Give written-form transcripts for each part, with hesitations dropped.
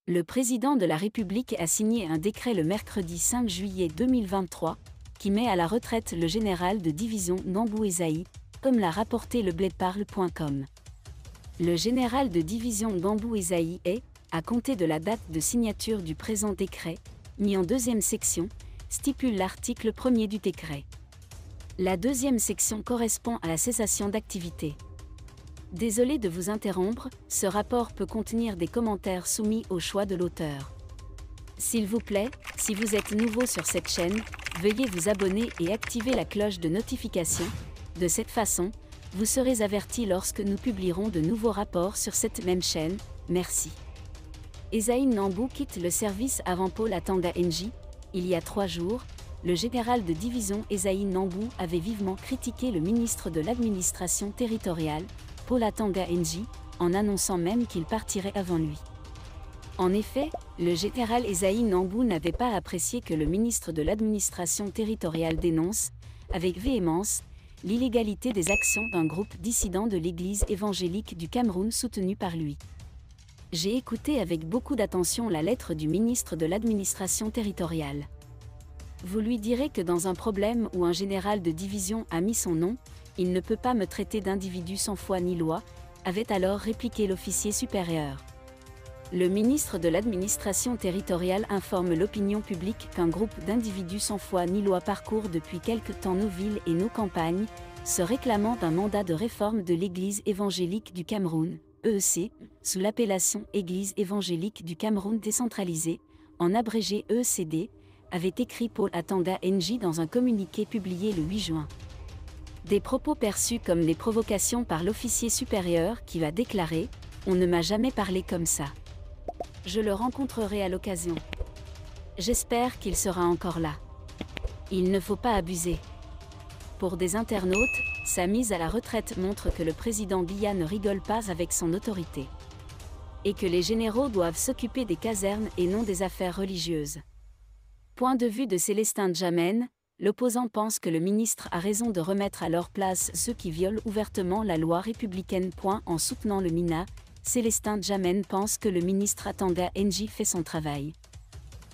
Le président de la République a signé un décret le mercredi 5 juillet 2023 qui met à la retraite le général de division Nambou Ezaï, comme l'a rapporté lebladeparle.com. Le général de division Nambou Ezaï est, à compter de la date de signature du présent décret, mis en deuxième section, stipule l'article 1er du décret. La deuxième section correspond à la cessation d'activité. Désolé de vous interrompre, ce rapport peut contenir des commentaires soumis au choix de l'auteur. S'il vous plaît, si vous êtes nouveau sur cette chaîne, veuillez vous abonner et activer la cloche de notification. De cette façon, vous serez averti lorsque nous publierons de nouveaux rapports sur cette même chaîne. Merci. Ezaï Nambou quitte le service avant Paul Atanga NJ. Il y a 3 jours, le général de division Ezaï Nambou avait vivement critiqué le ministre de l'administration territoriale, Paul Atanga NJ, en annonçant même qu'il partirait avant lui. En effet, le général Ezaï Nambou n'avait pas apprécié que le ministre de l'administration territoriale dénonce, avec véhémence, l'illégalité des actions d'un groupe dissident de l'Église évangélique du Cameroun soutenu par lui. J'ai écouté avec beaucoup d'attention la lettre du ministre de l'administration territoriale. Vous lui direz que dans un problème où un général de division a mis son nom, il ne peut pas me traiter d'individu sans foi ni loi, avait alors répliqué l'officier supérieur. Le ministre de l'administration territoriale informe l'opinion publique qu'un groupe d'individus sans foi ni loi parcourt depuis quelque temps nos villes et nos campagnes, se réclamant d'un mandat de réforme de l'Église évangélique du Cameroun, EEC, sous l'appellation Église évangélique du Cameroun décentralisée, en abrégé EECD, avait écrit Paul Atanga NJ dans un communiqué publié le 8 juin. Des propos perçus comme des provocations par l'officier supérieur qui va déclarer « On ne m'a jamais parlé comme ça. Je le rencontrerai à l'occasion. J'espère qu'il sera encore là. Il ne faut pas abuser. » Pour des internautes, sa mise à la retraite montre que le président Biya ne rigole pas avec son autorité. Et que les généraux doivent s'occuper des casernes et non des affaires religieuses. Point de vue de Célestin Djamène, l'opposant pense que le ministre a raison de remettre à leur place ceux qui violent ouvertement la loi républicaine. En soutenant le MINA, Célestin Djamène pense que le ministre Atanga NJ fait son travail.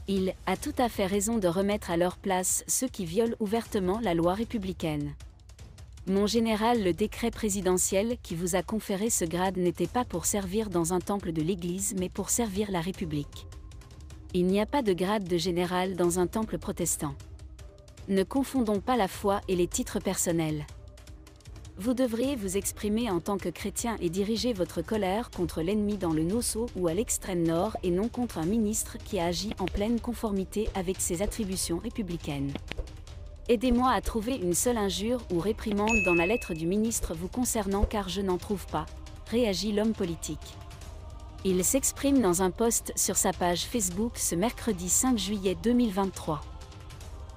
Il a tout à fait raison de remettre à leur place ceux qui violent ouvertement la loi républicaine. Mon général, le décret présidentiel qui vous a conféré ce grade n'était pas pour servir dans un temple de l'Église mais pour servir la République. Il n'y a pas de grade de général dans un temple protestant. Ne confondons pas la foi et les titres personnels. Vous devriez vous exprimer en tant que chrétien et diriger votre colère contre l'ennemi dans le Nosso ou à l'extrême nord et non contre un ministre qui a agi en pleine conformité avec ses attributions républicaines. Aidez-moi à trouver une seule injure ou réprimande dans la lettre du ministre vous concernant car je n'en trouve pas, réagit l'homme politique. Il s'exprime dans un post sur sa page Facebook ce mercredi 5 juillet 2023.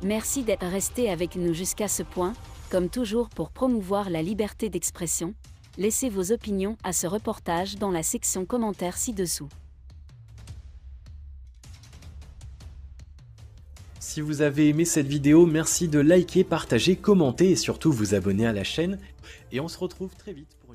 Merci d'être resté avec nous jusqu'à ce point. Comme toujours pour promouvoir la liberté d'expression, laissez vos opinions à ce reportage dans la section commentaires ci-dessous. Si vous avez aimé cette vidéo, merci de liker, partager, commenter et surtout vous abonner à la chaîne. Et on se retrouve très vite pour une